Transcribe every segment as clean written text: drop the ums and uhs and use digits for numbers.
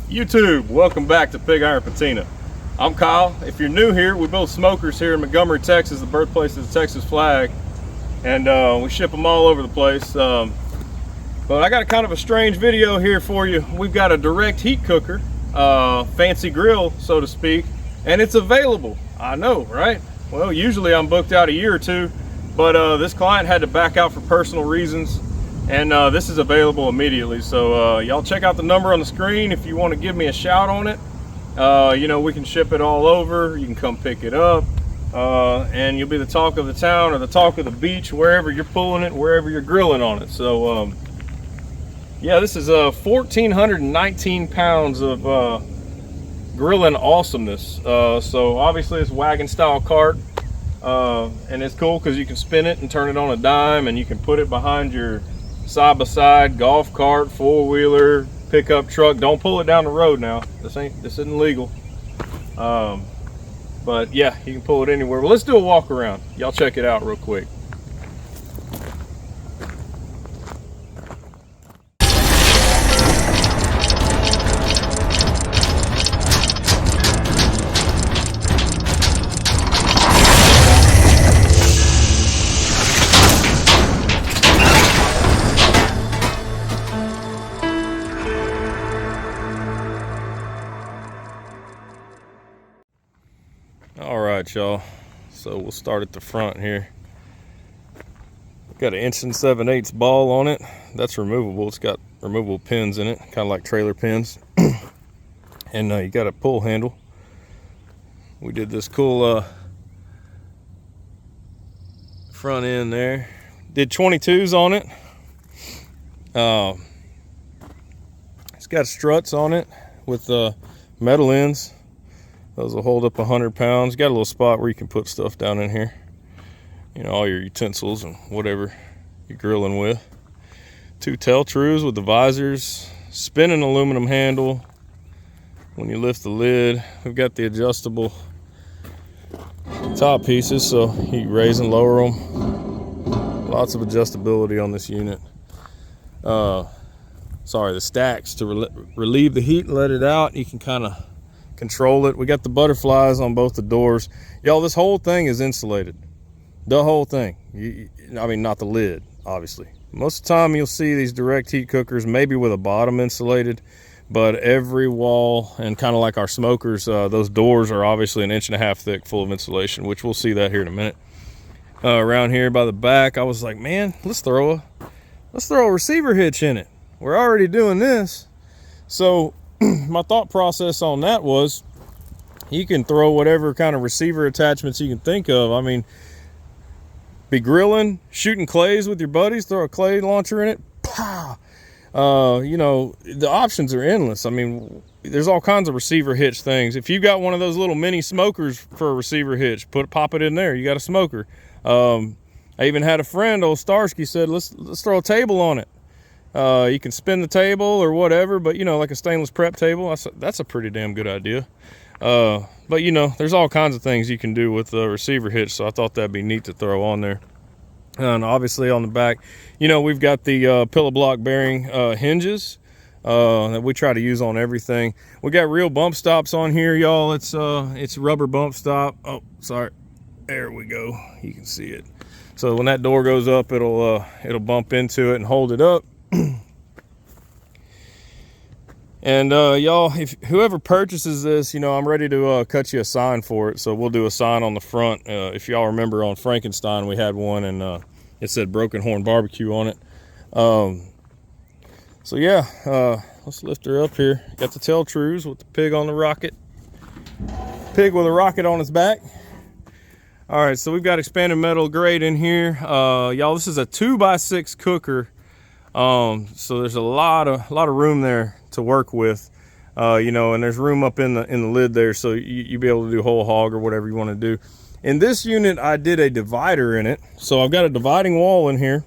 YouTube, welcome back to Pig Iron Patina. I'm Kyle. If you're new here, we build smokers here in Montgomery, Texas, the birthplace of the Texas flag, and we ship them all over the place. But I got a kind of a strange video here for you. We've got a direct heat cooker, fancy grill, so to speak, and it's available. I know, right? Well, usually I'm booked out a year or two, but this client had to back out for personal reasons. And this is available immediately, so y'all check out the number on the screen if you want to give me a shout on it. You know, we can ship it all over. You can come pick it up, and you'll be the talk of the town or the talk of the beach, wherever you're pulling it, wherever you're grilling on it. So yeah, this is 1,419 pounds of grilling awesomeness. So obviously it's wagon style cart, and it's cool because you can spin it and turn it on a dime, and you can put it behind your side-by-side golf cart, four-wheeler, pickup truck. Don't pull it down the road now. This isn't legal. But yeah, you can pull it anywhere. Well, let's do a walk around. Y'all check it out real quick. All right, y'all, so we'll start at the front here. Got an 1 7/8" ball on it. That's removable. It's got removable pins in it, kind of like trailer pins. And you got a pull handle. We did this cool front end there. Did 22s on it. It's got struts on it with metal ends. Those will hold up 100 pounds. Got a little spot where you can put stuff down in here. You know, all your utensils and whatever you're grilling with. 2 tail trues with the visors. Spinning aluminum handle. When you lift the lid, we've got the adjustable top pieces, so you can raise and lower them. Lots of adjustability on this unit. Sorry, the stacks to relieve the heat and let it out. You can kind of control it. We got the butterflies on both the doors. Y'all, this whole thing is insulated. The whole thing. I mean, not the lid, obviously. Most of the time you'll see these direct heat cookers maybe with a bottom insulated, but every wall, and kind of like our smokers, those doors are obviously 1.5 inches thick, full of insulation, which we'll see that here in a minute. Around here by the back, I was like, man, let's throw a receiver hitch in it. We're already doing this. So my thought process on that was, you can throw whatever kind of receiver attachments you can think of. I mean, be grilling, shooting clays with your buddies, throw a clay launcher in it, pow! You know, the options are endless. I mean, there's all kinds of receiver hitch things. If you got one of those little mini smokers for a receiver hitch, pop it in there. You got a smoker. I even had a friend, old Starsky, said, let's throw a table on it. You can spin the table or whatever, but you know, like a stainless prep table, that's a pretty damn good idea. But you know, there's all kinds of things you can do with the receiver hitch, so I thought that'd be neat to throw on there. And obviously on the back, you know, we've got the pillow block bearing hinges that we try to use on everything. We got real bump stops on here, y'all. It's rubber bump stop. Oh, sorry. There we go. You can see it. So when that door goes up, it'll bump into it and hold it up. And y'all, if whoever purchases this, you know, I'm ready to cut you a sign for it. So we'll do a sign on the front. If y'all remember on Frankenstein, we had one, and it said Broken Horn Barbecue on it. So yeah, let's lift her up here. Got the tail trues with the pig on the rocket. Pig with a rocket on his back. All right, so we've got expanded metal grate in here. Y'all, this is a 2x6 cooker. So there's a lot of room there to work with, you know, and there's room up in the lid there, so you'll be able to do whole hog or whatever you want to do. In this unit, I did a divider in it, so I've got a dividing wall in here,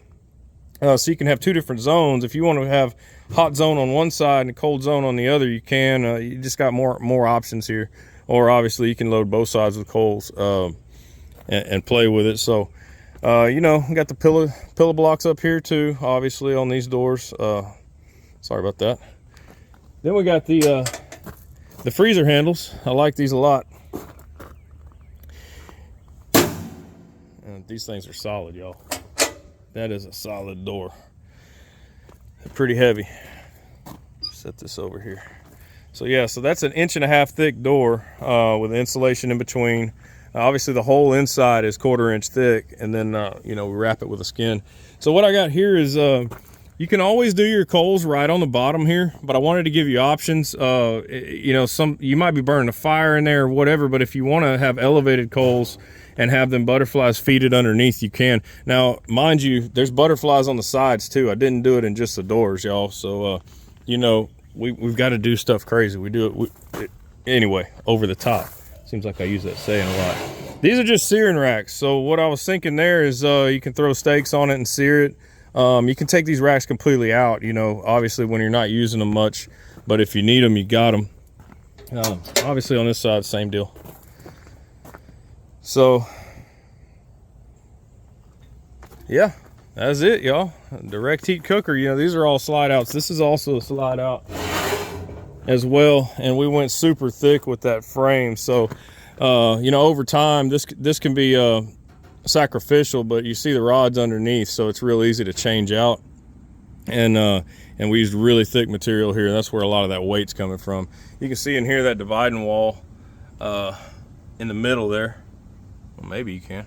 so you can have 2 different zones. If you want to have hot zone on one side and a cold zone on the other, you can. You just got more options here, or obviously you can load both sides with coals and play with it. So you know, we got the pillow blocks up here too, obviously on these doors. Sorry about that. Then we got the the freezer handles, I like these a lot. And these things are solid, y'all. That is a solid door. They're pretty heavy. Set this over here. So yeah, so that's an 1.5 inch thick door with insulation in between. Obviously the whole inside is 1/4 inch thick, and then you know, we wrap it with a skin. So what I got here is you can always do your coals right on the bottom here, but I wanted to give you options. You know, you might be burning a fire in there or whatever, but if you want to have elevated coals and have them butterflies feeded underneath, you can. Now, mind you, there's butterflies on the sides too. I didn't do it in just the doors, y'all. So, you know, we've got to do stuff crazy. We do it anyway, over the top. Seems like I use that saying a lot. These are just searing racks. So what I was thinking there is you can throw steaks on it and sear it. You can take these racks completely out, you know, obviously when you're not using them much, but if you need them, you got them. Obviously on this side, same deal. So yeah, that's it, y'all. Direct heat cooker. You know, these are all slide outs. This is also a slide out as well, and we went super thick with that frame. So you know, over time this can be sacrificial, but you see the rods underneath, so it's real easy to change out. And we used really thick material here. That's where a lot of that weight's coming from. You can see in here that dividing wall in the middle there. Well, maybe you can.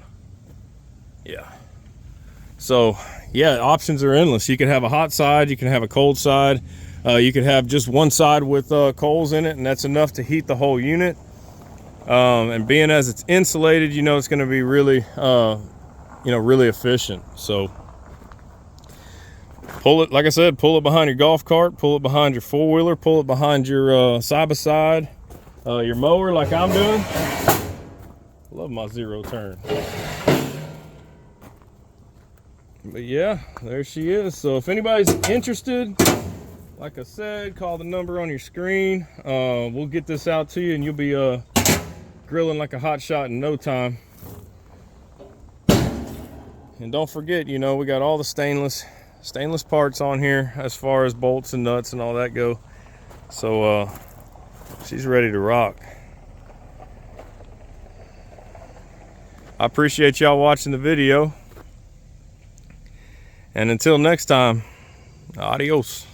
Yeah. So yeah, options are endless. You can have a hot side, you can have a cold side, you could have just one side with coals in it, and that's enough to heat the whole unit. And being as it's insulated, you know, it's going to be really you know, really efficient. So pull it, like I said, pull it behind your golf cart, pull it behind your four-wheeler, pull it behind your side-by-side, your mower like I'm doing. Love my zero turn. But yeah, there she is. So if anybody's interested, like I said, call the number on your screen. We'll get this out to you, and you'll be grilling like a hot shot in no time. And don't forget, you know, we got all the stainless parts on here as far as bolts and nuts and all that go. So she's ready to rock. I appreciate y'all watching the video. And until next time, adios.